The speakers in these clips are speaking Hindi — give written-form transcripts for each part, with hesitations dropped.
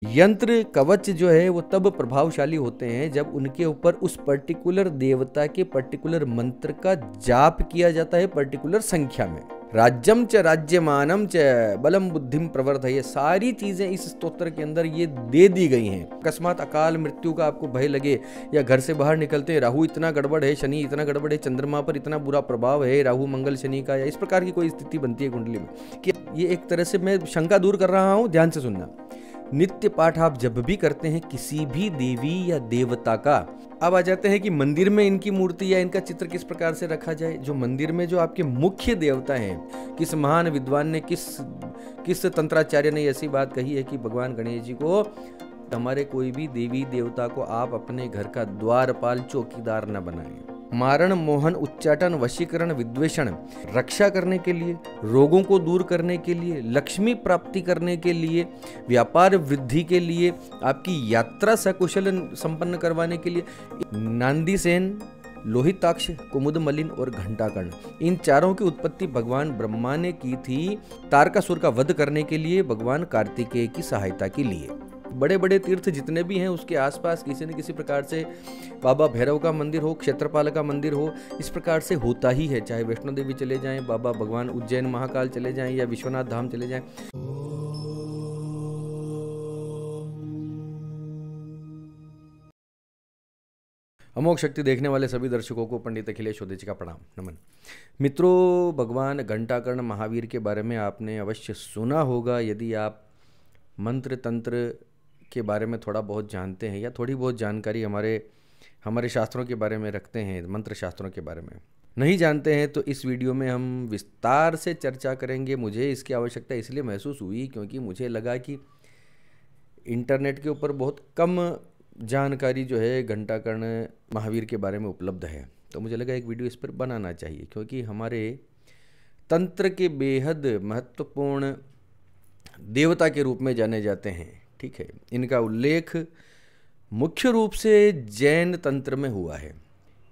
यंत्र कवच जो है वो तब प्रभावशाली होते हैं जब उनके ऊपर उस पर्टिकुलर देवता के पर्टिकुलर मंत्र का जाप किया जाता है पर्टिकुलर संख्या में। राज्यम च राज्यमानम च बलम बुद्धिम प्रवर्धय, ये सारी चीजें इस स्तोत्र के अंदर ये दे दी गई हैं। अकस्मात अकाल मृत्यु का आपको भय लगे या घर से बाहर निकलते हैं राहु इतना गड़बड़ है, शनि इतना गड़बड़ है, चंद्रमा पर इतना बुरा प्रभाव है राहु मंगल शनि का, या इस प्रकार की कोई स्थिति बनती है कुंडली में कि ये एक तरह से मैं शंका दूर कर रहा हूं, ध्यान से सुनना। नित्य पाठ आप जब भी करते हैं किसी भी देवी या देवता का, अब आ जाते हैं कि मंदिर में इनकी मूर्ति या इनका चित्र किस प्रकार से रखा जाए। जो मंदिर में जो आपके मुख्य देवता हैं, किस महान विद्वान ने किस तंत्राचार्य ने ऐसी बात कही है कि भगवान गणेश जी को, हमारे कोई भी देवी देवता को आप अपने घर का द्वारपाल चौकीदार न बनाएं। मारण मोहन उच्चाटन वशीकरण विद्वेषण, रक्षा करने के लिए, रोगों को दूर करने के लिए, लक्ष्मी प्राप्ति करने के लिए, व्यापार वृद्धि के लिए, आपकी यात्रा सकुशल संपन्न करवाने के लिए, नांदीसेन, लोहिताक्ष, कुमुद मलिन और घंटाकर्ण, इन चारों की उत्पत्ति भगवान ब्रह्मा ने की थी तारकासुर का वध करने के लिए, भगवान कार्तिकेय की सहायता के लिए। बड़े बड़े तीर्थ जितने भी हैं उसके आसपास किसी न किसी प्रकार से बाबा भैरव का मंदिर हो, क्षेत्रपाल का मंदिर हो, इस प्रकार से होता ही है। चाहे वैष्णो देवी चले जाएं, बाबा भगवान उज्जैन महाकाल चले जाएं या विश्वनाथ धाम चले जाएं। अमोघ शक्ति देखने वाले सभी दर्शकों को पंडित अखिलेश ओदेची का प्रणाम नमन। मित्रों, भगवान घंटाकर्ण महावीर के बारे में आपने अवश्य सुना होगा। यदि आप मंत्र तंत्र के बारे में थोड़ा बहुत जानते हैं या थोड़ी बहुत जानकारी हमारे शास्त्रों के बारे में रखते हैं, मंत्र शास्त्रों के बारे में नहीं जानते हैं, तो इस वीडियो में हम विस्तार से चर्चा करेंगे। मुझे इसकी आवश्यकता इसलिए महसूस हुई क्योंकि मुझे लगा कि इंटरनेट के ऊपर बहुत कम जानकारी जो है घंटाकर्ण महावीर के बारे में उपलब्ध है, तो मुझे लगा एक वीडियो इस पर बनाना चाहिए, क्योंकि हमारे तंत्र के बेहद महत्वपूर्ण देवता के रूप में जाने जाते हैं। ठीक है, इनका उल्लेख मुख्य रूप से जैन तंत्र में हुआ है,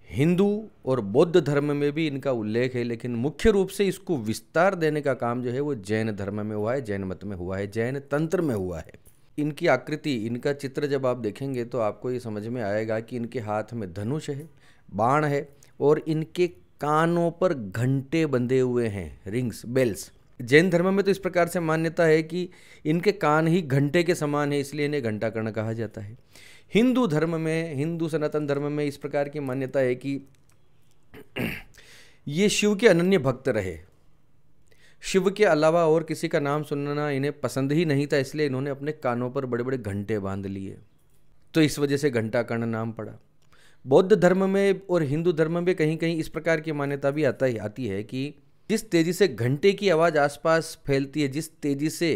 हिंदू और बौद्ध धर्म में भी इनका उल्लेख है, लेकिन मुख्य रूप से इसको विस्तार देने का काम जो है वो जैन धर्म में हुआ है, जैन मत में हुआ है, जैन तंत्र में हुआ है। इनकी आकृति, इनका चित्र जब आप देखेंगे तो आपको ये समझ में आएगा कि इनके हाथ में धनुष है, बाण है और इनके कानों पर घंटे बंधे हुए हैं, रिंग्स, बेल्स। जैन धर्म में तो इस प्रकार से मान्यता है कि इनके कान ही घंटे के समान है, इसलिए इन्हें घंटाकर्ण कहा जाता है। हिंदू धर्म में, हिंदू सनातन धर्म में इस प्रकार की मान्यता है कि ये शिव के अनन्य भक्त रहे, शिव के अलावा और किसी का नाम सुनना इन्हें पसंद ही नहीं था, इसलिए इन्होंने अपने कानों पर बड़े बड़े घंटे बांध लिए, तो इस वजह से घंटाकर्ण नाम पड़ा। बौद्ध धर्म में और हिंदू धर्म में कहीं कहीं इस प्रकार की मान्यता भी आती है कि जिस तेजी से घंटे की आवाज़ आसपास फैलती है, जिस तेजी से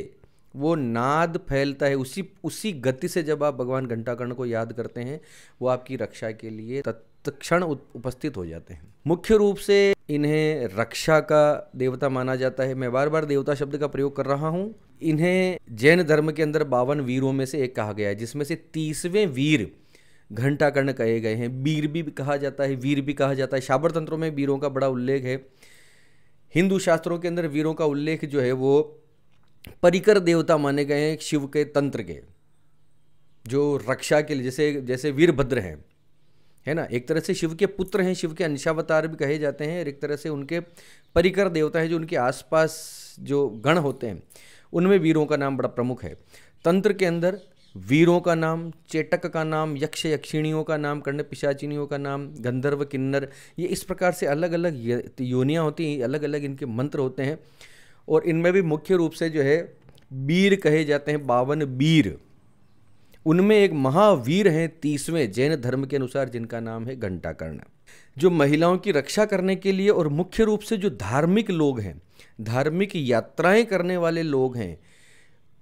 वो नाद फैलता है, उसी गति से जब आप भगवान घंटाकर्ण को याद करते हैं, वो आपकी रक्षा के लिए तत्क्षण उपस्थित हो जाते हैं। मुख्य रूप से इन्हें रक्षा का देवता माना जाता है। मैं बार बार देवता शब्द का प्रयोग कर रहा हूँ। इन्हें जैन धर्म के अंदर 52 वीरों में से एक कहा गया है, जिसमें से 30वें वीर घंटाकर्ण कहे गए हैं। वीर भी कहा जाता है, वीर भी कहा जाता है। शाबर तंत्रों में वीरों का बड़ा उल्लेख है। हिंदू शास्त्रों के अंदर वीरों का उल्लेख जो है वो परिकर देवता माने गए हैं शिव के तंत्र के, जो रक्षा के लिए, जैसे वीरभद्र हैं, है ना, एक तरह से शिव के पुत्र हैं, शिव के अंशावतार भी कहे जाते हैं, और एक तरह से उनके परिकर देवता हैं, जो उनके आसपास जो गण होते हैं उनमें वीरों का नाम बड़ा प्रमुख है। तंत्र के अंदर वीरों का नाम, चेटक का नाम, यक्ष यक्षिणियों का नाम, कर्ण पिशाचिनियों का नाम, गंधर्व किन्नर, ये इस प्रकार से अलग अलग योनियाँ होती हैं, अलग अलग इनके मंत्र होते हैं। और इनमें भी मुख्य रूप से जो है वीर कहे जाते हैं, 52 वीर। उनमें एक महावीर हैं 30वें जैन धर्म के अनुसार, जिनका नाम है घंटाकर्ण, जो महिलाओं की रक्षा करने के लिए और मुख्य रूप से जो धार्मिक लोग हैं, धार्मिक यात्राएं करने वाले लोग हैं,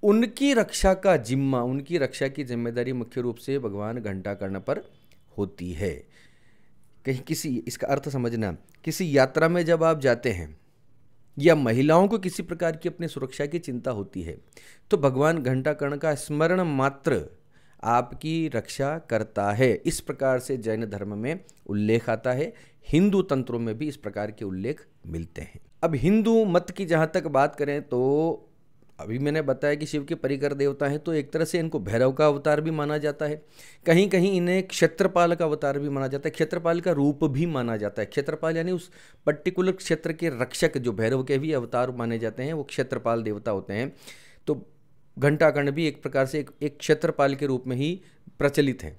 उनकी रक्षा का जिम्मा, उनकी रक्षा की जिम्मेदारी मुख्य रूप से भगवान घंटाकर्ण पर होती है। कहीं इसका अर्थ समझना, किसी यात्रा में जब आप जाते हैं या महिलाओं को किसी प्रकार की अपनी सुरक्षा की चिंता होती है, तो भगवान घंटाकर्ण का स्मरण मात्र आपकी रक्षा करता है। इस प्रकार से जैन धर्म में उल्लेख आता है, हिंदू तंत्रों में भी इस प्रकार के उल्लेख मिलते हैं। अब हिंदू मत की जहाँ तक बात करें तो अभी मैंने बताया कि शिव के परिकर देवता हैं, तो एक तरह से इनको भैरव का अवतार भी माना जाता है, कहीं कहीं इन्हें क्षेत्रपाल का अवतार भी माना जाता है, क्षेत्रपाल का रूप भी माना जाता है। क्षेत्रपाल यानी उस पर्टिकुलर क्षेत्र के रक्षक, जो भैरव के भी अवतार माने जाते हैं, वो क्षेत्रपाल देवता होते हैं। तो घंटाकर्ण भी एक प्रकार से एक क्षेत्रपाल के रूप में ही प्रचलित है।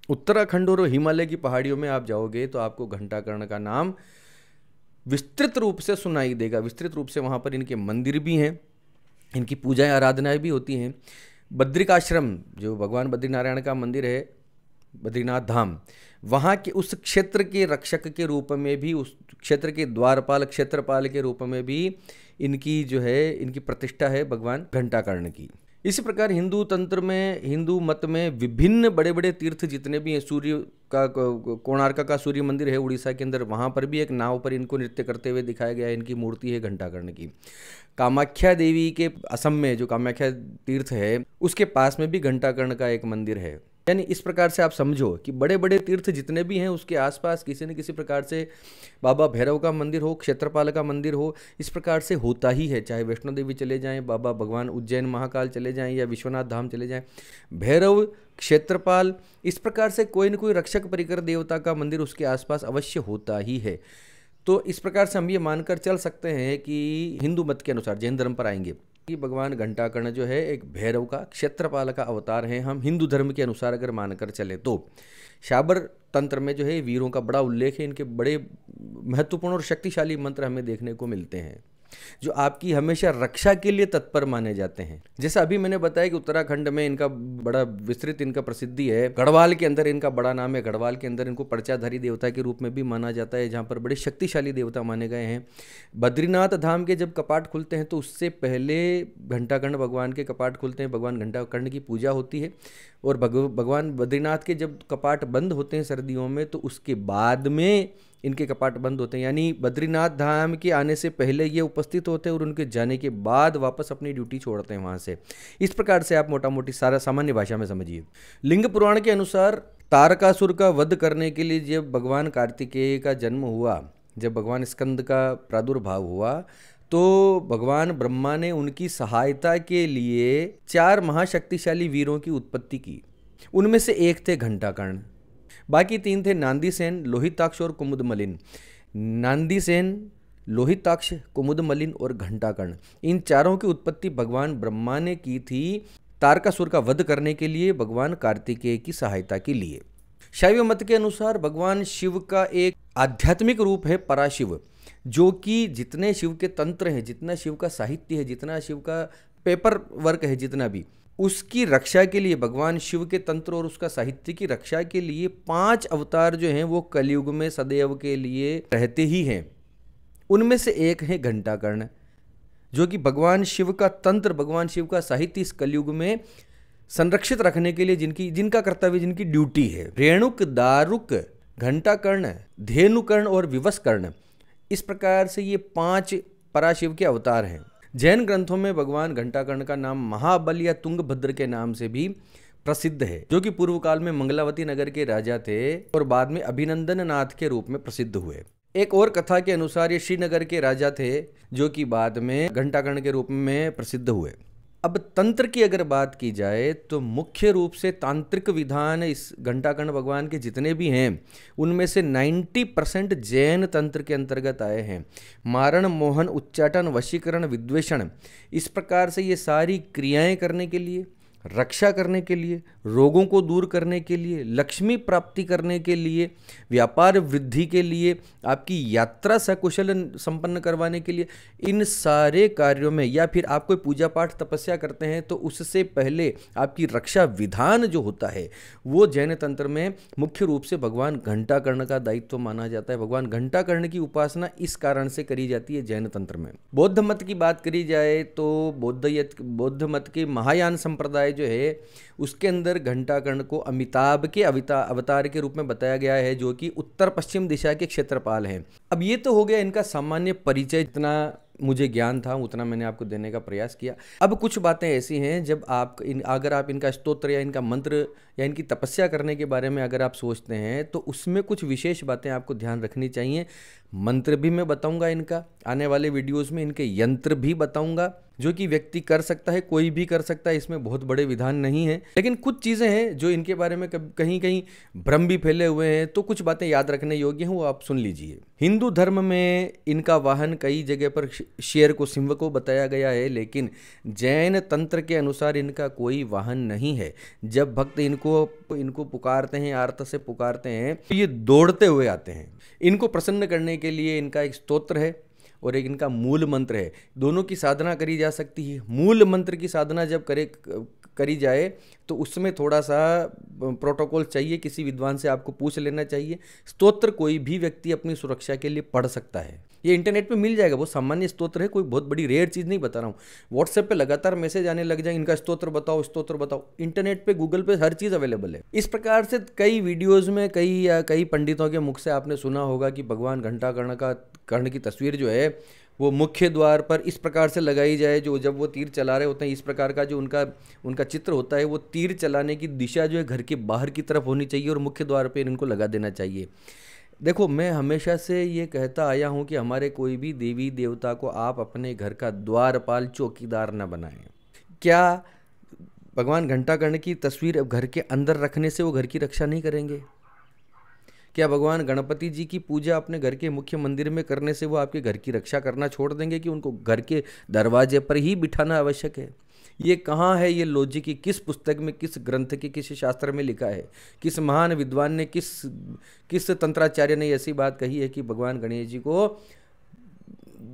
उत्तराखंड और हिमालय की पहाड़ियों में आप जाओगे तो आपको घंटाकर्ण का नाम विस्तृत रूप से सुनाई देगा। विस्तृत रूप से वहाँ पर इनके मंदिर भी हैं, इनकी पूजाएं आराधनाएं भी होती हैं। बद्रिकाश्रम, जो भगवान बद्रीनारायण का मंदिर है, बद्रीनाथ धाम, वहाँ के उस क्षेत्र के रक्षक के रूप में भी, उस क्षेत्र के द्वारपाल, क्षेत्रपाल के रूप में भी इनकी जो है, इनकी प्रतिष्ठा है भगवान घंटाकर्ण की। इसी प्रकार हिंदू तंत्र में, हिंदू मत में विभिन्न बड़े बड़े तीर्थ जितने भी हैं, सूर्य का, कोणार्क का सूर्य मंदिर है उड़ीसा के अंदर, वहाँ पर भी एक नाव पर इनको नृत्य करते हुए दिखाया गया है। इनकी मूर्ति है घंटाकर्ण की। कामाख्या देवी के असम में जो कामाख्या तीर्थ है, उसके पास में भी घंटाकर्ण का एक मंदिर है। यानी इस प्रकार से आप समझो कि बड़े बड़े तीर्थ जितने भी हैं उसके आसपास किसी न किसी प्रकार से बाबा भैरव का मंदिर हो, क्षेत्रपाल का मंदिर हो, इस प्रकार से होता ही है। चाहे वैष्णो देवी चले जाएं, बाबा भगवान उज्जैन महाकाल चले जाएं, या विश्वनाथ धाम चले जाएं, भैरव, क्षेत्रपाल, इस प्रकार से कोई न कोई रक्षक परिकर देवता का मंदिर उसके आसपास अवश्य होता ही है। तो इस प्रकार से हम ये मानकर चल सकते हैं कि हिंदू मत के अनुसार, जैन धर्म पर आएंगे, कि भगवान घंटाकर्ण जो है एक भैरव का, क्षेत्रपाल का अवतार है। हम हिंदू धर्म के अनुसार अगर मानकर चले तो शाबर तंत्र में जो है वीरों का बड़ा उल्लेख है। इनके बड़े महत्वपूर्ण और शक्तिशाली मंत्र हमें देखने को मिलते हैं, जो आपकी हमेशा रक्षा के लिए तत्पर माने जाते हैं। जैसा अभी मैंने बताया कि उत्तराखंड में इनका बड़ा विस्तृत इनका प्रसिद्धि है। गढ़वाल के अंदर इनका बड़ा नाम है। गढ़वाल के अंदर इनको पर्चाधारी देवता के रूप में भी माना जाता है, जहाँ पर बड़े शक्तिशाली देवता माने गए हैं। बद्रीनाथ धाम के जब कपाट खुलते हैं तो उससे पहले घंटाकर्ण भगवान के कपाट खुलते हैं, भगवान घंटाकर्ण की पूजा होती है। और भगवान बद्रीनाथ के जब कपाट बंद होते हैं सर्दियों में, तो उसके बाद में इनके कपाट बंद होते हैं। यानी बद्रीनाथ धाम के आने से पहले ये उपस्थित होते हैं और उनके जाने के बाद वापस अपनी ड्यूटी छोड़ते हैं वहाँ से। इस प्रकार से आप मोटा मोटी सारा सामान्य भाषा में समझिए। लिंग पुराण के अनुसार तारकासुर का वध करने के लिए जब भगवान कार्तिकेय का जन्म हुआ, जब भगवान स्कंद का प्रादुर्भाव हुआ, तो भगवान ब्रह्मा ने उनकी सहायता के लिए 4 महाशक्तिशाली वीरों की उत्पत्ति की। उनमें से एक थे घंटाकर्ण, बाकी 3 थे नांदीसेन, लोहिताक्ष और कुमुदमलिन। नांदीसेन, लोहिताक्ष, कुमुदमलिन और घंटाकर्ण, इन चारों की उत्पत्ति भगवान ब्रह्मा ने की थी तारकासुर का वध करने के लिए, भगवान कार्तिकेय की सहायता के लिए। शैव मत के अनुसार भगवान शिव का एक आध्यात्मिक रूप है पराशिव, जो कि जितने शिव के तंत्र हैं, जितना शिव का साहित्य है, जितना शिव का पेपर वर्क है, जितना भी, उसकी रक्षा के लिए, भगवान शिव के तंत्र और उसका साहित्य की रक्षा के लिए 5 अवतार जो हैं वो कलयुग में सदैव के लिए रहते ही हैं। उनमें से एक है घंटाकर्ण, जो कि भगवान शिव का तंत्र, भगवान शिव का साहित्य इस कलयुग में संरक्षित रखने के लिए जिनका कर्तव्य, जिनकी ड्यूटी है। रेणुक, दारुक, घंटाकर्ण, धेनुकर्ण और विवस्कर्ण, इस प्रकार से ये 5 पराशिव के अवतार हैं। जैन ग्रंथों में भगवान घंटाकर्ण का नाम महाबल या तुंगभद्र के नाम से भी प्रसिद्ध है, जो कि पूर्व काल में मंगलावती नगर के राजा थे और बाद में अभिनंदन नाथ के रूप में प्रसिद्ध हुए। एक और कथा के अनुसार ये श्रीनगर के राजा थे, जो कि बाद में घंटाकर्ण के रूप में प्रसिद्ध हुए। अब तंत्र की अगर बात की जाए तो मुख्य रूप से तांत्रिक विधान इस घंटाकर्ण भगवान के जितने भी हैं, उनमें से 90% जैन तंत्र के अंतर्गत आए हैं। मारण, मोहन, उच्चाटन, वशीकरण, विद्वेषण, इस प्रकार से ये सारी क्रियाएं करने के लिए, रक्षा करने के लिए, रोगों को दूर करने के लिए, लक्ष्मी प्राप्ति करने के लिए, व्यापार वृद्धि के लिए, आपकी यात्रा सकुशल संपन्न करवाने के लिए, इन सारे कार्यों में, या फिर आप कोई पूजा पाठ तपस्या करते हैं तो उससे पहले आपकी रक्षा विधान जो होता है वो जैन तंत्र में मुख्य रूप से भगवान घंटाकर्ण का दायित्व माना जाता है। भगवान घंटाकर्ण की उपासना इस कारण से करी जाती है जैन तंत्र में। बौद्ध मत की बात करी जाए तो बौद्ध मत के महायान संप्रदाय जो है उसके अंदर घंटाकर्ण को अमिताभ के अवतार के रूप में बताया गया है, जो कि उत्तर पश्चिम दिशा के क्षेत्रपाल हैं। अब ये तो हो गया इनका सामान्य परिचय, जितना मुझे ज्ञान था उतना मैंने आपको देने का प्रयास किया। अब कुछ बातें ऐसी हैं जब अगर आप इनका स्तोत्र या इनका मंत्र या इनकी तपस्या करने के बारे में अगर आप सोचते हैं तो उसमें कुछ विशेष बातें आपको ध्यान रखनी चाहिए। मंत्र भी मैं बताऊंगा इनका, आने वाले वीडियोस में इनके यंत्र भी बताऊंगा जो कि व्यक्ति कर सकता है, कोई भी कर सकता है, इसमें बहुत बड़े विधान नहीं है। लेकिन कुछ चीज़ें हैं जो इनके बारे में कहीं कहीं भ्रम भी फैले हुए हैं, तो कुछ बातें याद रखने योग्य हैं, वो आप सुन लीजिए। हिंदू धर्म में इनका वाहन कई जगह पर शेर को, सिंह को बताया गया है, लेकिन जैन तंत्र के अनुसार इनका कोई वाहन नहीं है। जब भक्त इनको पुकारते हैं, आर्त से पुकारते हैं, तो ये दौड़ते हुए आते हैं। इनको प्रसन्न करने के लिए इनका एक स्तोत्र है और एक इनका मूल मंत्र है। दोनों की साधना करी जा सकती है। मूल मंत्र की साधना जब करी जाए तो उसमें थोड़ा सा प्रोटोकॉल चाहिए, किसी विद्वान से आपको पूछ लेना चाहिए। स्तोत्र कोई भी व्यक्ति अपनी सुरक्षा के लिए पढ़ सकता है, ये इंटरनेट पे मिल जाएगा। वो सामान्य स्तोत्र है, कोई बहुत बड़ी रेयर चीज़ नहीं बता रहा हूँ। व्हाट्सएप पे लगातार मैसेज आने लग जाए, इनका स्तोत्र बताओ, स्तोत्र बताओ। इंटरनेट पे, गूगल पे हर चीज़ अवेलेबल है। इस प्रकार से कई वीडियोज़ में कई पंडितों के मुख से आपने सुना होगा कि भगवान घंटाकर्ण की तस्वीर जो है वो मुख्य द्वार पर इस प्रकार से लगाई जाए, जो जब वो तीर चला रहे होते हैं, इस प्रकार का जो उनका चित्र होता है, वो तीर चलाने की दिशा जो है घर के बाहर की तरफ होनी चाहिए और मुख्य द्वार पे इनको लगा देना चाहिए। देखो, मैं हमेशा से ये कहता आया हूँ कि हमारे कोई भी देवी देवता को आप अपने घर का द्वारपाल, चौकीदार न बनाएं। क्या भगवान घंटाकर्ण की तस्वीर घर के अंदर रखने से वो घर की रक्षा नहीं करेंगे? क्या भगवान गणपति जी की पूजा अपने घर के मुख्य मंदिर में करने से वो आपके घर की रक्षा करना छोड़ देंगे कि उनको घर के दरवाजे पर ही बिठाना आवश्यक है? ये कहाँ है ये लॉजिक? की किस पुस्तक में, किस ग्रंथ के, किस शास्त्र में लिखा है? किस महान विद्वान ने, किस तंत्राचार्य ने ऐसी बात कही है कि भगवान गणेश जी को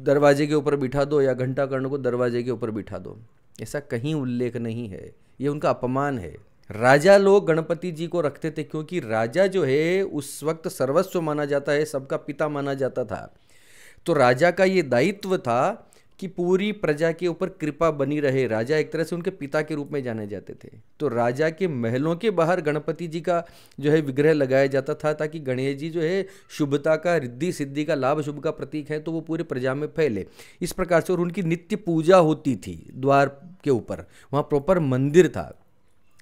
दरवाजे के ऊपर बिठा दो या घंटाकर्ण को दरवाजे के ऊपर बिठा दो? ऐसा कहीं उल्लेख नहीं है। ये उनका अपमान है। राजा लोग गणपति जी को रखते थे क्योंकि राजा जो है उस वक्त सर्वस्व माना जाता है, सबका पिता माना जाता था। तो राजा का ये दायित्व था कि पूरी प्रजा के ऊपर कृपा बनी रहे। राजा एक तरह से उनके पिता के रूप में जाने जाते थे। तो राजा के महलों के बाहर गणपति जी का जो है विग्रह लगाया जाता था, ताकि गणेश जी जो है शुभता का, रिद्धि सिद्धि का, लाभ शुभ का प्रतीक है, तो वो पूरे प्रजा में फैले इस प्रकार से। और उनकी नित्य पूजा होती थी द्वार के ऊपर, वहाँ प्रॉपर मंदिर था।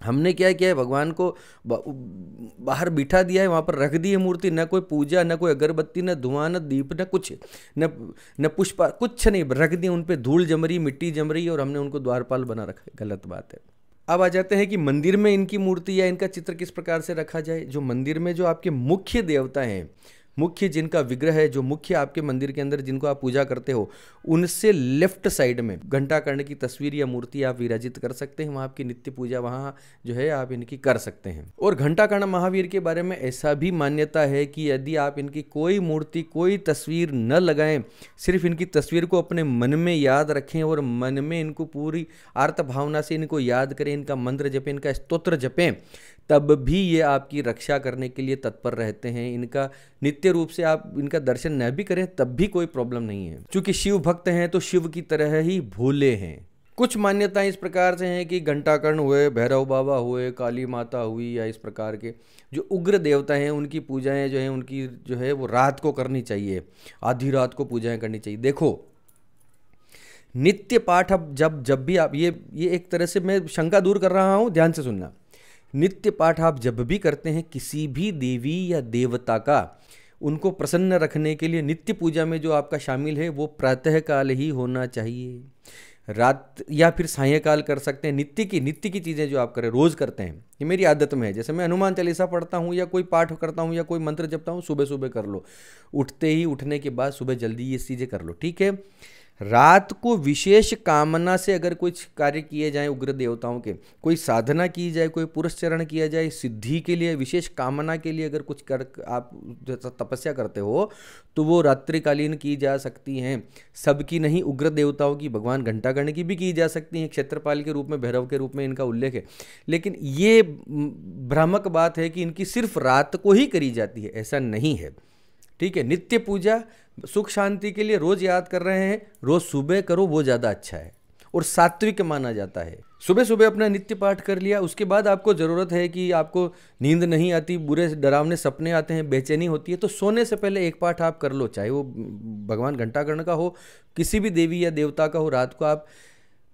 हमने क्या किया है, भगवान को बाहर बिठा दिया है, वहाँ पर रख दी है मूर्ति। न कोई पूजा, न कोई अगरबत्ती, न धुआं, न दीप, न कुछ, न पुष्प, कुछ नहीं रख दिए। उन पे धूल जम रही, मिट्टी जम रही, और हमने उनको द्वारपाल बना रखा है। गलत बात है। अब आ जाते हैं कि मंदिर में इनकी मूर्ति या इनका चित्र किस प्रकार से रखा जाए। जो मंदिर में जो आपके मुख्य देवता हैं, मुख्य जिनका विग्रह है, जो मुख्य आपके मंदिर के अंदर जिनको आप पूजा करते हो, उनसे लेफ्ट साइड में घंटाकर्ण की तस्वीर या मूर्ति आप विराजित कर सकते हैं। वहाँ आपकी नित्य पूजा वहाँ जो है आप इनकी कर सकते हैं। और घंटाकर्ण महावीर के बारे में ऐसा भी मान्यता है कि यदि आप इनकी कोई मूर्ति, कोई तस्वीर न लगाएं, सिर्फ इनकी तस्वीर को अपने मन में याद रखें और मन में इनको पूरी आर्त भावना से इनको याद करें, इनका मंत्र जपें, इनका स्तोत्र जपें, तब भी ये आपकी रक्षा करने के लिए तत्पर रहते हैं। इनका नित्य रूप से आप इनका दर्शन न भी करें तब भी कोई प्रॉब्लम नहीं है। क्योंकि शिव भक्त हैं तो शिव की तरह ही भोले हैं। कुछ मान्यताएं इस प्रकार से हैं कि घंटाकर्ण हुए, भैरव बाबा हुए, काली माता हुई, या इस प्रकार के जो उग्र देवता हैं उनकी पूजाएं जो हैं उनकी जो है वो रात को करनी चाहिए, आधी रात को पूजाएं करनी चाहिए। देखो, नित्य पाठ अब जब भी आप ये एक तरह से मैं शंका दूर कर रहा हूं, ध्यान से सुनना। नित्य पाठ आप जब भी करते हैं किसी भी देवी या देवता का, उनको प्रसन्न रखने के लिए नित्य पूजा में जो आपका शामिल है वो प्रातःकाल ही होना चाहिए। रात या फिर सायंकाल कर सकते हैं। नित्य की चीज़ें जो आप करें, रोज़ करते हैं, ये मेरी आदत में है। जैसे मैं हनुमान चालीसा पढ़ता हूँ या कोई पाठ करता हूँ या कोई मंत्र जपता हूँ, सुबह सुबह कर लो। उठने के बाद सुबह जल्दी ये चीज़ें कर लो, ठीक है। रात को विशेष कामना से अगर कुछ कार्य किए जाएं उग्र देवताओं के, कोई साधना की जाए, कोई पुरस्चरण किया जाए, सिद्धि के लिए, विशेष कामना के लिए अगर कुछ आप तपस्या करते हो तो वो रात्रिकालीन की जा सकती हैं। सबकी नहीं, उग्र देवताओं की, भगवान घंटाकर्ण की भी की जा सकती हैं। क्षेत्रपाल के रूप में, भैरव के रूप में इनका उल्लेख है। लेकिन ये भ्रामक बात है कि इनकी सिर्फ रात को ही करी जाती है, ऐसा नहीं है, ठीक है। नित्य पूजा सुख शांति के लिए रोज़ याद कर रहे हैं, रोज़ सुबह करो, वो ज़्यादा अच्छा है। और सात्विक माना जाता है। सुबह सुबह अपना नित्य पाठ कर लिया, उसके बाद आपको ज़रूरत है कि आपको नींद नहीं आती, बुरे डरावने सपने आते हैं, बेचैनी होती है, तो सोने से पहले एक पाठ आप कर लो, चाहे वो भगवान घंटाकर्ण का हो, किसी भी देवी या देवता का हो। रात को आप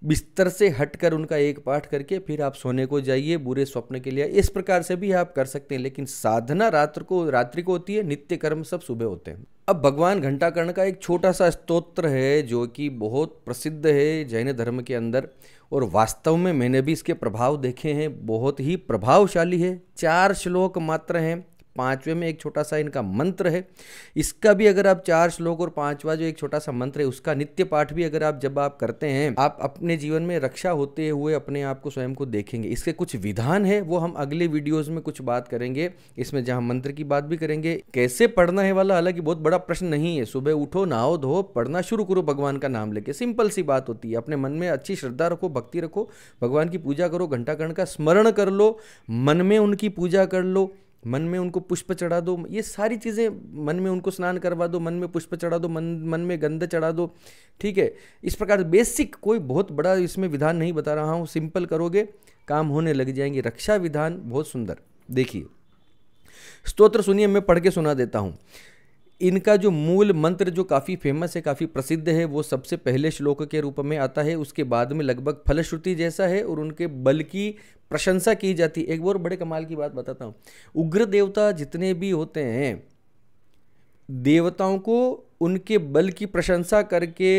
बिस्तर से हटकर उनका एक पाठ करके फिर आप सोने को जाइए बुरे स्वप्न के लिए। इस प्रकार से भी आप कर सकते हैं, लेकिन साधना रात्रि को होती है, नित्य कर्म सब सुबह होते हैं। अब भगवान घंटाकर्ण का एक छोटा सा स्तोत्र है जो कि बहुत प्रसिद्ध है जैन धर्म के अंदर, और वास्तव में मैंने भी इसके प्रभाव देखे हैं, बहुत ही प्रभावशाली है। 4 श्लोक मात्र हैं, 5वें में एक छोटा सा इनका मंत्र है। इसका भी अगर आप 4 श्लोक और 5वां जो एक छोटा सा मंत्र है उसका नित्य पाठ भी अगर आप जब आप करते हैं, आप अपने जीवन में रक्षा होते हुए अपने आप को स्वयं को देखेंगे। इसके कुछ विधान है, वो हम अगले वीडियोस में कुछ बात करेंगे, इसमें जहां मंत्र की बात भी करेंगे। कैसे पढ़ना है वाला हालांकि बहुत बड़ा प्रश्न नहीं है। सुबह उठो, नहाओ धो, पढ़ना शुरू करो भगवान का नाम लेके, सिंपल सी बात होती है। अपने मन में अच्छी श्रद्धा रखो, भक्ति रखो, भगवान की पूजा करो, घंटाकर्ण का स्मरण कर लो, मन में उनकी पूजा कर लो, मन में उनको पुष्प चढ़ा दो, ये सारी चीज़ें, मन में उनको स्नान करवा दो, मन में पुष्प चढ़ा दो, मन में गंध चढ़ा दो, ठीक है। इस प्रकार बेसिक, कोई बहुत बड़ा इसमें विधान नहीं बता रहा हूँ, सिंपल करोगे काम होने लग जाएंगे। रक्षा विधान बहुत सुंदर। देखिए स्तोत्र सुनिए, मैं पढ़ के सुना देता हूँ। इनका जो मूल मंत्र जो काफ़ी फेमस है, काफ़ी प्रसिद्ध है, वो सबसे पहले श्लोक के रूप में आता है, उसके बाद में लगभग फलश्रुति जैसा है और उनके बल की प्रशंसा की जाती है। एक और बड़े कमाल की बात बताता हूँ, उग्र देवता जितने भी होते हैं, देवताओं को उनके बल की प्रशंसा करके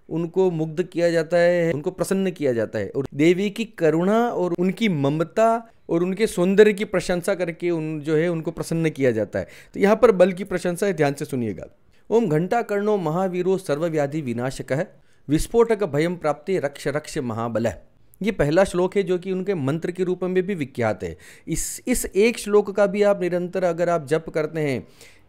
उनको मुग्ध किया जाता है, उनको प्रसन्न किया जाता है, और देवी की करुणा और उनकी ममता और उनके सौंदर्य की प्रशंसा करके उनको प्रसन्न किया जाता है। तो यहाँ पर बल की प्रशंसा है, ध्यान से सुनिएगा। ओम घंटाकर्णो महावीरो सर्वव्याधि विनाशकः विस्फोटक भयम प्राप्ति रक्ष रक्ष महाबल। ये पहला श्लोक है जो कि उनके मंत्र के रूप में भी विख्यात है। इस एक श्लोक का भी आप निरंतर अगर आप जप करते हैं,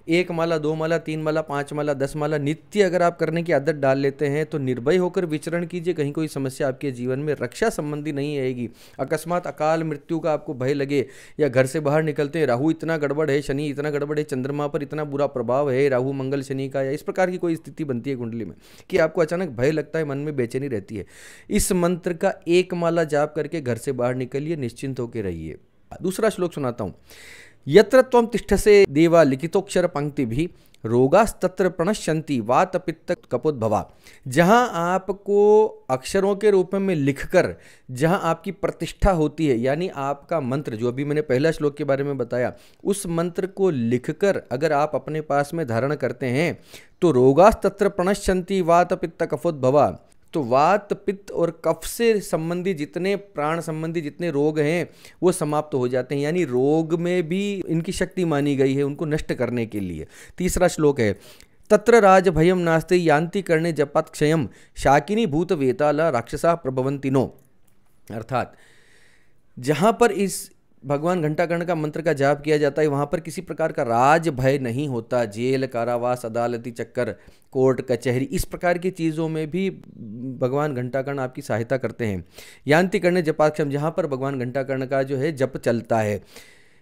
1 माला 2 माला 3 माला 5 माला 10 माला नित्य अगर आप करने की आदत डाल लेते हैं, तो निर्भय होकर विचरण कीजिए, कहीं कोई समस्या आपके जीवन में रक्षा संबंधी नहीं आएगी। अकस्मात अकाल मृत्यु का आपको भय लगे, या घर से बाहर निकलते हैं राहु इतना गड़बड़ है, शनि इतना गड़बड़ है, चंद्रमा पर इतना बुरा प्रभाव है राहु मंगल शनि का, या इस प्रकार की कोई स्थिति बनती है कुंडली में कि आपको अचानक भय लगता है, मन में बेचैनी रहती है, इस मंत्र का 1 माला जाप करके घर से बाहर निकलिए, निश्चिंत होकर रहिए। दूसरा श्लोक सुनाता हूँ। यत्र त्वं तिष्ठसे देवा लिखितोक्षर पंक्ति भी रोगास्तत्र प्रणश्यन्ति वात पित्त कपोद्भवा। जहाँ आपको अक्षरों के रूप में लिखकर जहाँ आपकी प्रतिष्ठा होती है, यानी आपका मंत्र जो अभी मैंने पहला श्लोक के बारे में बताया, उस मंत्र को लिखकर अगर आप अपने पास में धारण करते हैं तो रोगास्तत्र प्रणश्यन्ति वात पित्त कपोद्भवा। तो वात पित्त और कफ से संबंधी जितने प्राण संबंधी जितने रोग हैं वो समाप्त हो जाते हैं, यानी रोग में भी इनकी शक्ति मानी गई है उनको नष्ट करने के लिए। तीसरा श्लोक है, तत्र राज भयम नास्ति यान्ति करणे जपात क्षयम शाकिनी भूत वेताला राक्षसा प्रभवन्ति नो। अर्थात जहाँ पर इस भगवान घंटाकर्ण का मंत्र का जाप किया जाता है वहाँ पर किसी प्रकार का राज भय नहीं होता। जेल, कारावास, अदालती चक्कर, कोर्ट कचहरी, इस प्रकार की चीज़ों में भी भगवान घंटाकर्ण आपकी सहायता करते हैं। यान्ति करणे जपाक्षम, जहाँ पर भगवान घंटाकर्ण का जो है जप चलता है।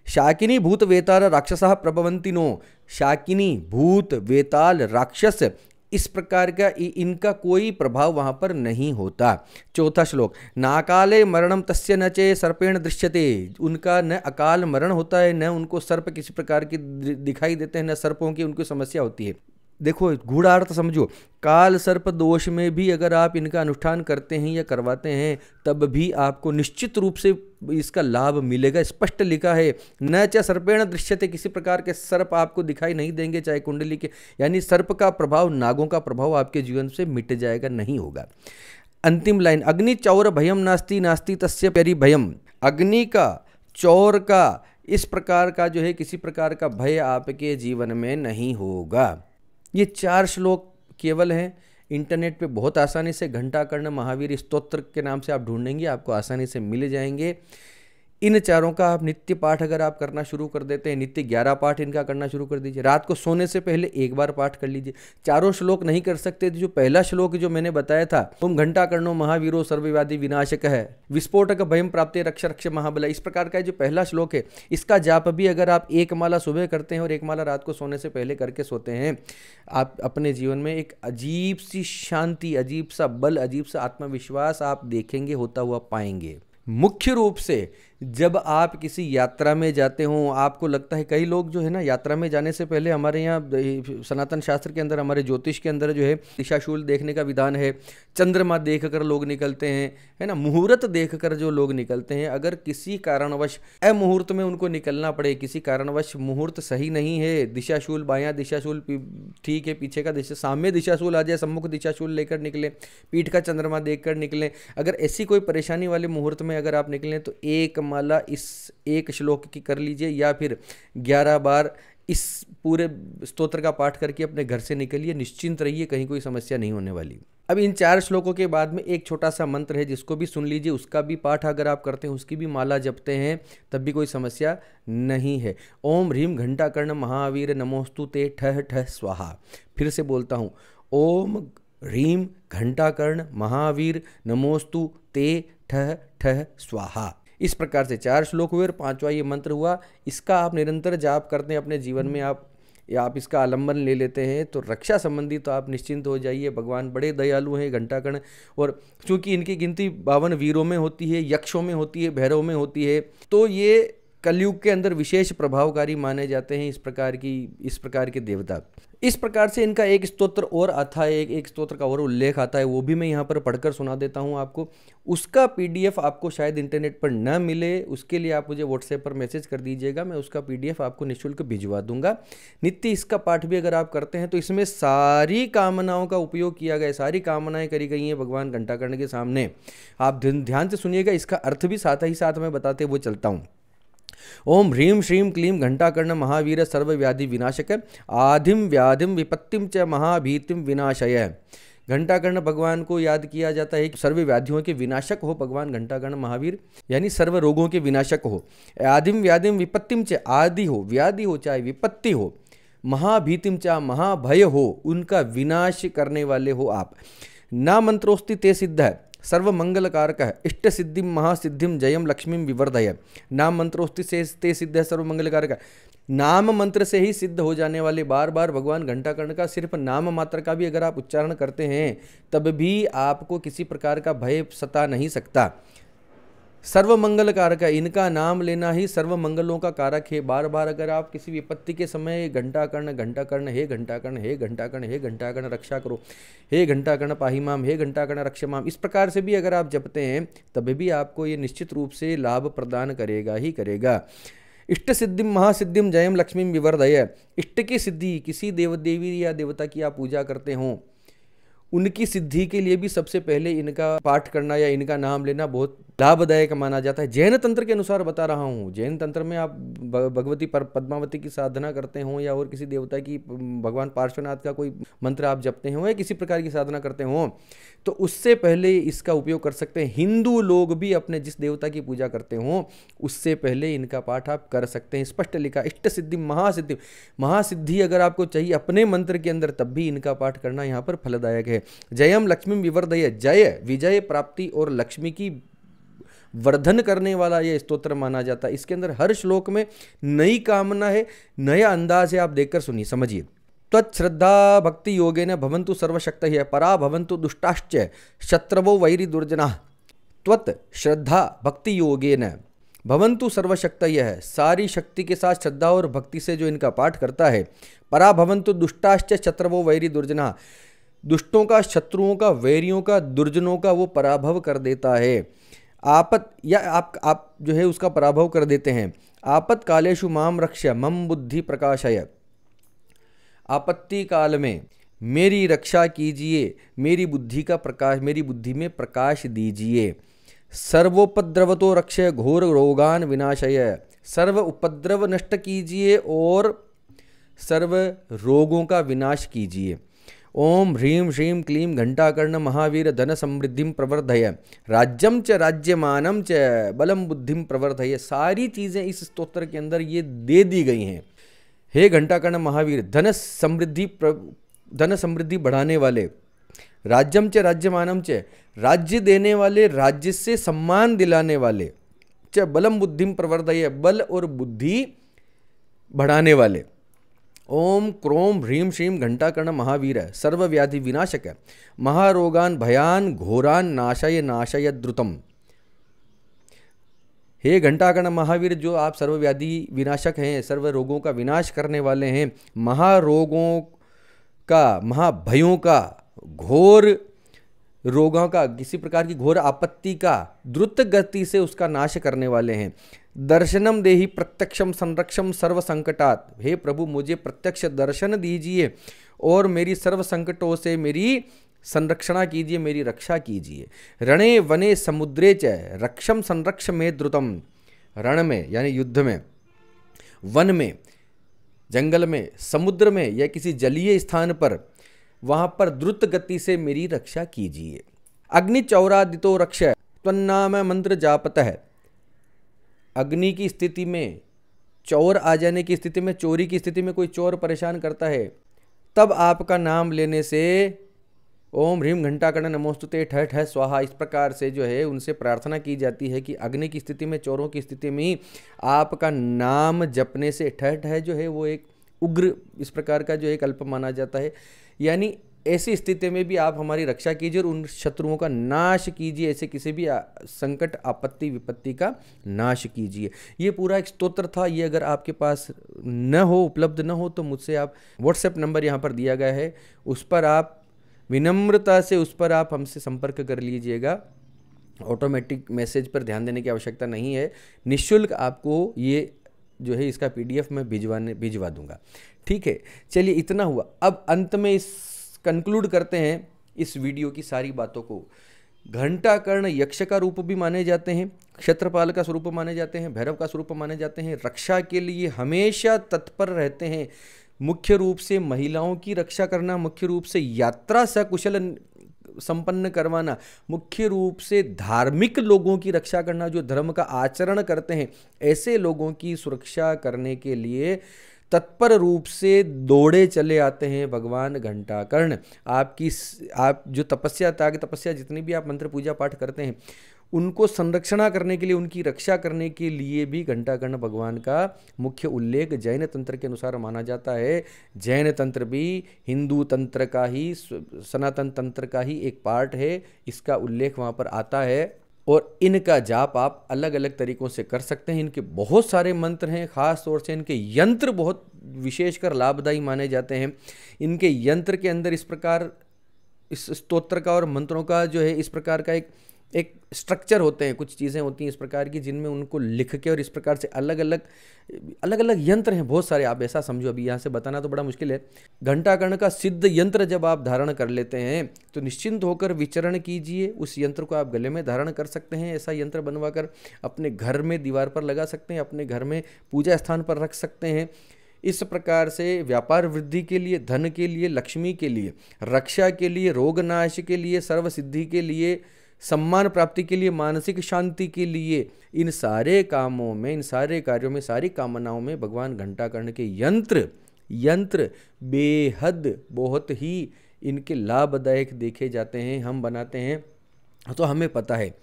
शाकिनी भूत वेताल राक्षसा प्रभवन्ति नो, शाकिनी भूत वेताल राक्षस, इस प्रकार का इनका कोई प्रभाव वहाँ पर नहीं होता। चौथा श्लोक, नाकाले मरणम तस्य न चे सर्पेण दृश्यते, उनका न अकाल मरण होता है, न उनको सर्प किसी प्रकार की दिखाई देते हैं, न सर्पों की उनको समस्या होती है। देखो गूढ़ार्थ समझो, काल सर्प दोष में भी अगर आप इनका अनुष्ठान करते हैं या करवाते हैं तब भी आपको निश्चित रूप से इसका लाभ मिलेगा। स्पष्ट लिखा है, न च सर्पेण दृश्यते, किसी प्रकार के सर्प आपको दिखाई नहीं देंगे चाहे कुंडली के, यानी सर्प का प्रभाव, नागों का प्रभाव आपके जीवन से मिट जाएगा, नहीं होगा। अंतिम लाइन, अग्नि चौर भयम नास्ति नास्ति तस्य पेरि भयम, अग्नि का, चौर का, इस प्रकार का जो है किसी प्रकार का भय आपके जीवन में नहीं होगा। ये 4 श्लोक केवल हैं। इंटरनेट पे बहुत आसानी से घंटाकर्ण महावीर स्तोत्र के नाम से आप ढूंढेंगे, आपको आसानी से मिल जाएंगे। इन चारों का आप नित्य पाठ अगर आप करना शुरू कर देते हैं, नित्य 11 पाठ इनका करना शुरू कर दीजिए। रात को सोने से पहले एक बार पाठ कर लीजिए। चारों श्लोक नहीं कर सकते तो जो पहला श्लोक जो मैंने बताया था, ओम घंटाकर्णो महावीरो सर्वव्याधि विनाशक है विस्फोटक भयम प्राप्ते रक्ष रक्ष महाबल, इस प्रकार का जो पहला श्लोक है इसका जाप भी अगर आप एक माला सुबह करते हैं और एक माला रात को सोने से पहले करके सोते हैं, आप अपने जीवन में एक अजीब सी शांति, अजीब सा बल, अजीब सा आत्मविश्वास आप देखेंगे होता हुआ पाएंगे। मुख्य रूप से जब आप किसी यात्रा में जाते हो, आपको लगता है, कई लोग जो है ना यात्रा में जाने से पहले, हमारे यहाँ सनातन शास्त्र के अंदर, हमारे ज्योतिष के अंदर जो है दिशाशूल देखने का विधान है। चंद्रमा देख कर लोग निकलते हैं, है ना, मुहूर्त देख कर जो लोग निकलते हैं। अगर किसी कारणवश अमुहूर्त में उनको निकलना पड़े, किसी कारणवश मुहूर्त सही नहीं है, दिशाशूल बायां दिशाशूल ठीक है, पीछे का दिशा सामने दिशाशूल आ जाए, सम्मुख दिशाशूल लेकर निकले, पीठ का चंद्रमा देख कर निकलें, अगर ऐसी कोई परेशानी वाले मुहूर्त में अगर आप निकलें तो एक माला इस एक श्लोक की कर लीजिए या फिर 11 बार इस पूरे स्तोत्र का पाठ करके अपने घर से निकलिए। निश्चिंत रहिए, कहीं कोई समस्या नहीं होने वाली। अब इन 4 श्लोकों के बाद में एक छोटा सा मंत्र है जिसको भी सुन लीजिए, उसका भी पाठ अगर आप करते हैं, उसकी भी माला जपते हैं, तब भी कोई समस्या नहीं है। ओम ह्रीम घंटाकर्ण महावीर नमोस्तु ते ठह ठह स्वाहा। फिर से बोलता हूँ, ओम ह्रीम घंटाकर्ण महावीर नमोस्तु ते ठह ठह स्वाहा। इस प्रकार से 4 श्लोक हुए और 5वां ये मंत्र हुआ। इसका आप निरंतर जाप करते हैं अपने जीवन में, आप इसका आलंबन ले लेते हैं तो रक्षा संबंधी तो आप निश्चिंत हो जाइए। भगवान बड़े दयालु हैं घंटाकर्ण, और चूंकि इनकी गिनती 52 वीरों में होती है, यक्षों में होती है, भैरव में होती है, तो ये कलयुग के अंदर विशेष प्रभावकारी माने जाते हैं इस प्रकार के देवता। इस प्रकार से इनका एक स्तोत्र और आता है, एक स्तोत्र का और उल्लेख आता है, वो भी मैं यहाँ पर पढ़कर सुना देता हूँ आपको। उसका PDF आपको शायद इंटरनेट पर न मिले, उसके लिए आप मुझे व्हाट्सएप पर मैसेज कर दीजिएगा, मैं उसका PDF आपको निःशुल्क भिजवा दूंगा। नित्य इसका पाठ भी अगर आप करते हैं तो इसमें सारी कामनाओं का उपयोग किया गया है, सारी कामनाएं करी गई हैं भगवान घंटाकर्ण के सामने। आप ध्यान से सुनिएगा, इसका अर्थ भी साथ ही साथ मैं बताते हुए चलता हूँ। ओम ह्रीम श्रीम क्लीम घंटाकर्ण महावीर सर्वव्याधि विनाशक आधिम व्याधिम विपत्तिम च महाभीतिम विनाशय। घंटाकर्ण भगवान को याद किया जाता है कि सर्व व्याधियों के विनाशक हो भगवान घंटाकर्ण महावीर, यानी सर्व रोगों के विनाशक हो। आदिम व्याधिम विपत्तिम च, आदि हो, व्याधि हो चाहे विपत्ति हो, महाभीतिम च महाभय हो, उनका विनाश करने वाले हो आप। ना मंत्रोस्ति ते सिद्ध है सर्व मंगल कारक है इष्ट सिद्धिम महासिद्धिम जयम लक्ष्मीम विवर्धय। नाम मंत्रोस्ति से ते सिद्ध है सर्व मंगल कारक है, नाम मंत्र से ही सिद्ध हो जाने वाले, बार बार भगवान घंटाकर्ण का सिर्फ नाम मात्र का भी अगर आप उच्चारण करते हैं तब भी आपको किसी प्रकार का भय सता नहीं सकता। सर्व मंगल कारक है, इनका नाम लेना ही सर्व मंगलों का कारक है। बार बार अगर आप किसी विपत्ति के समय घंटाकर्ण घंटाकर्ण हे घंटाकर्ण हे घंटाकर्ण हे घंटाकर्ण रक्षा करो, हे घंटाकर्ण पाहिमाम, हे घंटाकर्ण रक्षमाम, इस प्रकार से भी अगर आप जपते हैं तब भी आपको ये निश्चित रूप से लाभ प्रदान करेगा ही करेगा। इष्ट सिद्धिम महासिद्धिम जयम लक्ष्मीम विवर्धय। इष्ट की सिद्धि, किसी देव देवी या देवता की आप पूजा करते हों, उनकी सिद्धि के लिए भी सबसे पहले इनका पाठ करना या इनका नाम लेना बहुत लाभदायक माना जाता है। जैन तंत्र के अनुसार बता रहा हूँ, जैन तंत्र में आप भगवती पद्मावती की साधना करते हो या और किसी देवता की, भगवान पार्श्वनाथ का कोई मंत्र आप जपते हो या किसी प्रकार की साधना करते हो तो उससे पहले इसका उपयोग कर सकते हैं। हिंदू लोग भी अपने जिस देवता की पूजा करते हो उससे पहले इनका पाठ आप कर सकते हैं। स्पष्ट लिखा इष्ट सिद्धि महासिद्धि, महासिद्धि अगर आपको चाहिए अपने मंत्र के अंदर तब भी इनका पाठ करना यहाँ पर फलदायक है। जयम लक्ष्मी विवर्धय, जय विजय प्राप्ति और लक्ष्मी की वर्धन करने वाला यह स्तोत्र माना जाता है। इसके अंदर हर श्लोक में नई कामना है, नया अंदाज है, आप देखकर सुनिए समझिए। त्वच्छ्रद्धा भक्ति योगेन भवन्तु सर्वशक्तयः परा भवन्तु दुष्टाश्च शत्रवो वैरी दुर्जनाः। त्वत् श्रद्धा भक्ति योगेन भवन्तु सर्वशक्तयः, सारी शक्ति के साथ श्रद्धा और भक्ति से जो इनका पाठ करता है। परा भवन्तु दुष्टाश्च शत्रवो वैरी दुर्जनाः, दुष्टों का, शत्रुओं का, वैरियों का, दुर्जनों का वो पराभव कर देता है। आप जो है उसका पराभव कर देते हैं। आपत कालेषु माम रक्ष मम बुद्धि प्रकाशय, आपत्ति काल में मेरी रक्षा कीजिए, मेरी बुद्धि का प्रकाश, मेरी बुद्धि में प्रकाश दीजिए। सर्वोपद्रवतो रक्ष घोर रोगान विनाशय, सर्व उपद्रव नष्ट कीजिए और सर्व रोगों का विनाश कीजिए। ओम ह्रीं श्रीं क्लीं घंटाकर्ण महावीर धन समृद्धिं प्रवर्धय, राज्यम च राज्यमानम च बलम बुद्धिं प्रवर्धय। सारी चीज़ें इस स्तोत्र के अंदर ये दे दी गई हैं। हे घंटाकर्ण महावीर, धन समृद्धि बढ़ाने वाले, राज्यम च राज्यमानम च राज्य देने वाले, राज्य से सम्मान दिलाने वाले, च बलम बुद्धिं प्रवर्धय बल और बुद्धि बढ़ाने वाले। ओम क्रोम ह्रीं श्रीं घंटाकर्ण महावीर सर्वव्याधि विनाशक, महारोगान भयान घोरान नाशय नाशय द्रुतम। हे घंटाकर्ण महावीर, जो आप सर्वव्याधि विनाशक हैं, सर्व रोगों का विनाश करने वाले हैं, महारोगों का, महाभयों का, घोर रोगों का, किसी प्रकार की घोर आपत्ति का द्रुत गति से उसका नाश करने वाले हैं। दर्शनम देहि प्रत्यक्षम संरक्षम सर्व संकटात, हे प्रभु मुझे प्रत्यक्ष दर्शन दीजिए और मेरी सर्व संकटों से मेरी संरक्षणा कीजिए, मेरी रक्षा कीजिए। रणे वने समुद्रे च रक्षम संरक्ष में द्रुतम, रण में यानी युद्ध में, वन में, जंगल में, समुद्र में या किसी जलीय स्थान पर, वहां पर द्रुत गति से मेरी रक्षा कीजिए। अग्नि चौरादितो रक्ष त्वन्नाम मंत्र जापत है, अग्नि की स्थिति में, चोर आ जाने की स्थिति में, चोरी की स्थिति में कोई चोर परेशान करता है, तब आपका नाम लेने से ओम ह्रीं घंटाकर्ण नमोस्तुते ठह ठह स्वाहा, इस प्रकार से जो है उनसे प्रार्थना की जाती है कि अग्नि की स्थिति में, चोरों की स्थिति में आपका नाम जपने से ठह ठह जो है वो एक उग्र इस प्रकार का जो एक अल्प माना जाता है। यानी ऐसी स्थिति में भी आप हमारी रक्षा कीजिए और उन शत्रुओं का नाश कीजिए, ऐसे किसी भी संकट आपत्ति विपत्ति का नाश कीजिए। ये पूरा एक स्तोत्र था। ये अगर आपके पास न हो, उपलब्ध न हो, तो मुझसे आप व्हाट्सएप नंबर यहाँ पर दिया गया है, उस पर आप विनम्रता से उस पर आप हमसे संपर्क कर लीजिएगा। ऑटोमेटिक मैसेज पर ध्यान देने की आवश्यकता नहीं है, निःशुल्क आपको ये जो है इसका PDF मैं भिजवा दूंगा। ठीक है, चलिए इतना हुआ। अब अंत में इस कंक्लूड करते हैं इस वीडियो की सारी बातों को। घंटाकर्ण यक्ष का रूप भी माने जाते हैं, क्षत्रपाल का स्वरूप माने जाते हैं, भैरव का स्वरूप माने जाते हैं, रक्षा के लिए हमेशा तत्पर रहते हैं। मुख्य रूप से महिलाओं की रक्षा करना, मुख्य रूप से यात्रा सकुशल संपन्न करवाना, मुख्य रूप से धार्मिक लोगों की रक्षा करना, जो धर्म का आचरण करते हैं, ऐसे लोगों की सुरक्षा करने के लिए तत्पर रूप से दौड़े चले आते हैं भगवान घंटाकर्ण। आप जो तपस्या, त्याग तपस्या, जितनी भी आप मंत्र पूजा पाठ करते हैं, उनको संरक्षणा करने के लिए, उनकी रक्षा करने के लिए भी घंटाकर्ण भगवान का मुख्य उल्लेख जैन तंत्र के अनुसार माना जाता है। जैन तंत्र भी हिंदू तंत्र का ही, सनातन तंत्र का ही एक पार्ट है, इसका उल्लेख वहाँ पर आता है। और इनका जाप आप अलग अलग तरीकों से कर सकते हैं। इनके बहुत सारे मंत्र हैं, ख़ास तौर से इनके यंत्र बहुत विशेषकर लाभदायी माने जाते हैं। इनके यंत्र के अंदर इस प्रकार, इस स्तोत्र का और मंत्रों का जो है इस प्रकार का एक स्ट्रक्चर होते हैं, कुछ चीज़ें होती हैं इस प्रकार की, जिनमें उनको लिख के और इस प्रकार से अलग अलग यंत्र हैं बहुत सारे। आप ऐसा समझो, अभी यहाँ से बताना तो बड़ा मुश्किल है। घंटाकर्ण का सिद्ध यंत्र जब आप धारण कर लेते हैं तो निश्चिंत होकर विचरण कीजिए। उस यंत्र को आप गले में धारण कर सकते हैं। ऐसा यंत्र बनवा कर अपने घर में दीवार पर लगा सकते हैं, अपने घर में पूजा स्थान पर रख सकते हैं। इस प्रकार से व्यापार वृद्धि के लिए, धन के लिए, लक्ष्मी के लिए, रक्षा के लिए, रोगनाश के लिए, सर्वसिद्धि के लिए, सम्मान प्राप्ति के लिए, मानसिक शांति के लिए, इन सारे कामों में, इन सारे कार्यों में, सारी कामनाओं में भगवान घंटाकर्ण के यंत्र बेहद बहुत ही इनके लाभदायक देखे जाते हैं। हम बनाते हैं तो हमें पता है।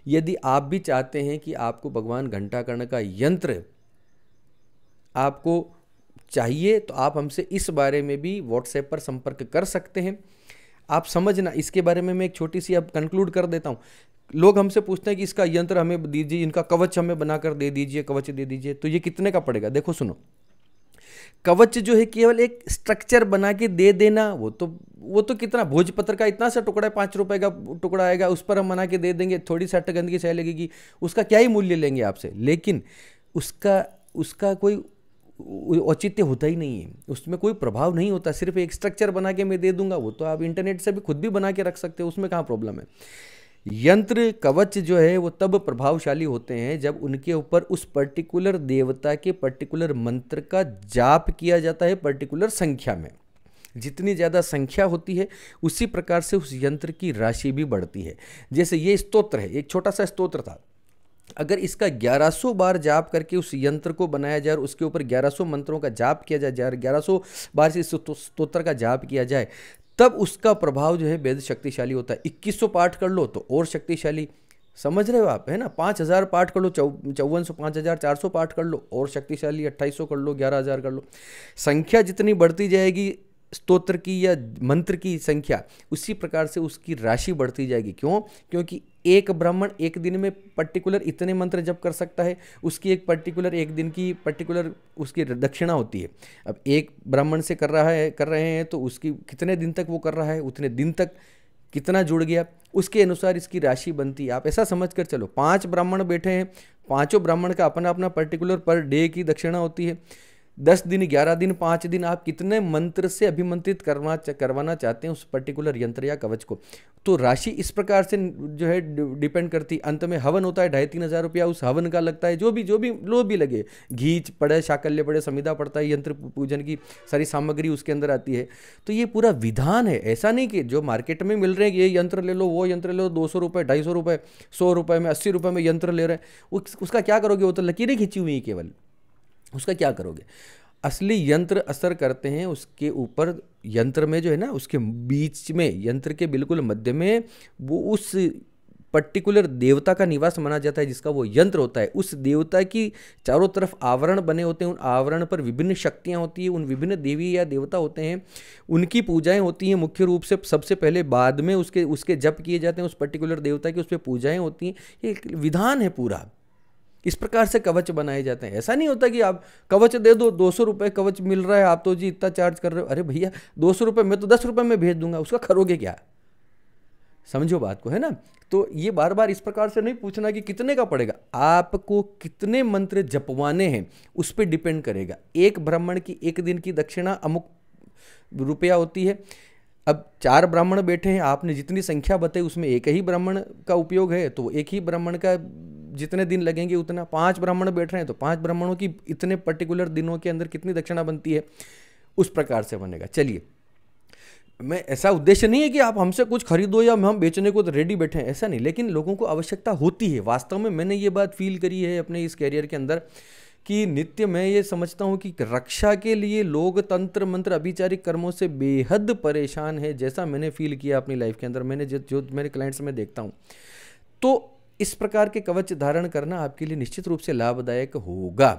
यदि आप भी चाहते हैं कि आपको भगवान घंटाकर्ण का यंत्र आपको चाहिए, तो आप हमसे इस बारे में भी व्हाट्सएप पर संपर्क कर सकते हैं। आप समझना, इसके बारे में मैं एक छोटी सी अब कंक्लूड कर देता हूँ। लोग हमसे पूछते हैं कि इसका यंत्र हमें दीजिए, इनका कवच हमें बनाकर दे दीजिए, कवच दे दीजिए। तो ये कितने का पड़ेगा? देखो सुनो, कवच जो है केवल एक स्ट्रक्चर बना के दे देना, वो तो कितना, भोजपत्र का इतना सा टुकड़ा है, 5 रुपए का टुकड़ा आएगा, उस पर हम बना के दे देंगे, थोड़ी सा गंदगी सह लगेगी, उसका क्या ही मूल्य लेंगे आपसे। लेकिन उसका कोई औचित्य होता ही नहीं है, उसमें कोई प्रभाव नहीं होता। सिर्फ एक स्ट्रक्चर बना के मैं दे दूंगा, वो तो आप इंटरनेट से भी खुद भी बना के रख सकते हो, उसमें कहाँ प्रॉब्लम है। यंत्र कवच जो है वो तब प्रभावशाली होते हैं जब उनके ऊपर उस पर्टिकुलर देवता के पर्टिकुलर मंत्र का जाप किया जाता है पर्टिकुलर संख्या में। जितनी ज़्यादा संख्या होती है उसी प्रकार से उस यंत्र की राशि भी बढ़ती है। जैसे ये स्तोत्र है, एक छोटा सा स्तोत्र था, अगर इसका 1100 बार जाप करके उस यंत्र को बनाया जाए और उसके ऊपर 1100 मंत्रों का जाप किया जाए, 1100 बार से इस स्तोत्र का जाप किया जाए, तब उसका प्रभाव जो है बेहद शक्तिशाली होता है। 2100 पाठ कर लो तो और शक्तिशाली, समझ रहे हो आप, है ना। 5000 पाठ कर लो, 5400, 5400 पाठ कर लो और शक्तिशाली, 2800 कर लो, 11000 कर लो। संख्या जितनी बढ़ती जाएगी स्तोत्र की या मंत्र की संख्या, उसी प्रकार से उसकी राशि बढ़ती जाएगी। क्यों? क्योंकि एक ब्राह्मण एक दिन में पर्टिकुलर इतने मंत्र जप कर सकता है, उसकी एक पर्टिकुलर एक दिन की पर्टिकुलर उसकी दक्षिणा होती है। अब एक ब्राह्मण से कर रहे हैं तो उसकी कितने दिन तक वो कर रहा है, उतने दिन तक कितना जुड़ गया, उसके अनुसार इसकी राशि बनती है। आप ऐसा समझ कर चलो, 5 ब्राह्मण बैठे हैं, पांचों ब्राह्मण का अपना अपना पर्टिकुलर पर डे की दक्षिणा होती है। 10 दिन, 11 दिन, 5 दिन आप कितने मंत्र से अभिमंत्रित करवाना चाहते हैं उस पर्टिकुलर यंत्र या कवच को, तो राशि इस प्रकार से जो है डिपेंड करती। अंत में हवन होता है, 2,500-3 हज़ार रुपया उस हवन का लगता है, जो भी लो भी लगे, घी पड़े, शाकल्य पड़े, समिधा पड़ता है, यंत्र पूजन की सारी सामग्री उसके अंदर आती है। तो ये पूरा विधान है, ऐसा नहीं कि जो मार्केट में मिल रहे हैं ये यंत्र ले लो, वो यंत्र ले लो, 200 रुपये, 250 रुपये, 100 रुपये में, 80 रुपये में यंत्र ले रहे हैं, उसका क्या करोगे? वो तो लकीरें खींची हुई है केवल, उसका क्या करोगे? असली यंत्र असर करते हैं उसके ऊपर, यंत्र में जो है ना, उसके बीच में, यंत्र के बिल्कुल मध्य में वो उस पर्टिकुलर देवता का निवास माना जाता है जिसका वो यंत्र होता है। उस देवता की चारों तरफ आवरण बने होते हैं, उन आवरण पर विभिन्न शक्तियाँ होती हैं, उन विभिन्न देवी या देवता होते हैं, उनकी पूजाएं होती हैं मुख्य रूप से। सबसे पहले, बाद में उसके जप किए जाते हैं, उस पर्टिकुलर देवता की उस पर पूजाएं होती हैं। ये विधान है पूरा, इस प्रकार से कवच बनाए जाते हैं। ऐसा नहीं होता कि आप कवच दे दो, 200 रुपये कवच मिल रहा है, आप तो जी इतना चार्ज कर रहे हो। अरे भैया 200 रुपये, मैं तो 10 रुपये में भेज दूंगा, उसका करोगे क्या? समझो बात को, है ना। तो ये बार बार इस प्रकार से नहीं पूछना कि कितने का पड़ेगा, आपको कितने मंत्र जपवाने हैं उस पर डिपेंड करेगा। एक ब्राह्मण की एक दिन की दक्षिणा अमुक रुपया होती है। अब 4 ब्राह्मण बैठे हैं, आपने जितनी संख्या बताई उसमें एक ही ब्राह्मण का उपयोग है, तो एक ही ब्राह्मण का जितने दिन लगेंगे उतना। 5 ब्राह्मण बैठ रहे हैं तो 5 ब्राह्मणों की इतने पर्टिकुलर दिनों के अंदर कितनी दक्षिणा बनती है, उस प्रकार से बनेगा। चलिए, मैं ऐसा उद्देश्य नहीं है कि आप हमसे कुछ खरीदो या हम बेचने को तो रेडी बैठे हैं, ऐसा नहीं, लेकिन लोगों को आवश्यकता होती है। वास्तव में मैंने ये बात फील करी है अपने इस कैरियर के अंदर कि नित्य मैं ये समझता हूँ कि रक्षा के लिए लोग तंत्र मंत्र अभिचारिक कर्मों से बेहद परेशान है, जैसा मैंने फील किया अपनी लाइफ के अंदर। मैंने जो मेरे क्लाइंट्स में देखता हूँ, तो इस प्रकार के कवच धारण करना आपके लिए निश्चित रूप से लाभदायक होगा।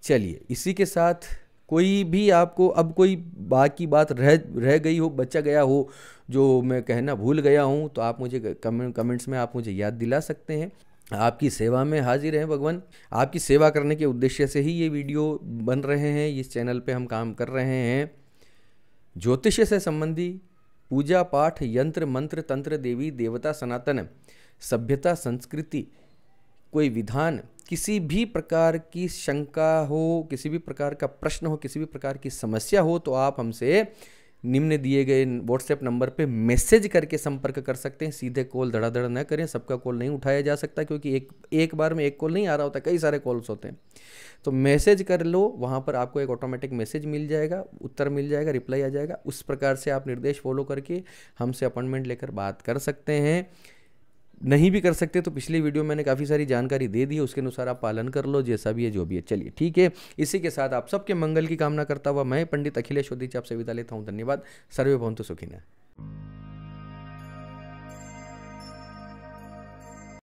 चलिए, इसी के साथ कोई भी आपको अब कोई बाकी बात रह गई हो, बचा गया हो, जो मैं कहना भूल गया हूँ, तो आप मुझे कमेंट्स में आप मुझे याद दिला सकते हैं। आपकी सेवा में हाजिर हैं भगवान। आपकी सेवा करने के उद्देश्य से ही ये वीडियो बन रहे हैं, इस चैनल पे हम काम कर रहे हैं। ज्योतिष से संबंधी पूजा पाठ, यंत्र मंत्र, तंत्र, देवी देवता, सनातन सभ्यता, संस्कृति, कोई विधान, किसी भी प्रकार की शंका हो, किसी भी प्रकार का प्रश्न हो, किसी भी प्रकार की समस्या हो, तो आप हमसे निम्न दिए गए व्हाट्सएप नंबर पे मैसेज करके संपर्क कर सकते हैं। सीधे कॉल धड़ाधड़ न करें, सबका कॉल नहीं उठाया जा सकता, क्योंकि एक बार में एक कॉल नहीं आ रहा होता, कई सारे कॉल्स होते हैं। तो मैसेज कर लो, वहाँ पर आपको एक ऑटोमेटिक मैसेज मिल जाएगा, उत्तर मिल जाएगा, रिप्लाई आ जाएगा। उस प्रकार से आप निर्देश फॉलो करके हमसे अपॉइंटमेंट लेकर बात कर सकते हैं। नहीं भी कर सकते तो पिछली वीडियो मैंने काफ़ी सारी जानकारी दे दी है, उसके अनुसार आप पालन कर लो, जैसा भी है जो भी है। चलिए ठीक है, इसी के साथ आप सबके मंगल की कामना करता हुआ मैं पंडित अखिलेश ओदीची आपसे विदा लेता हूँ। धन्यवाद। सर्वे भवन्तु सुखिनः।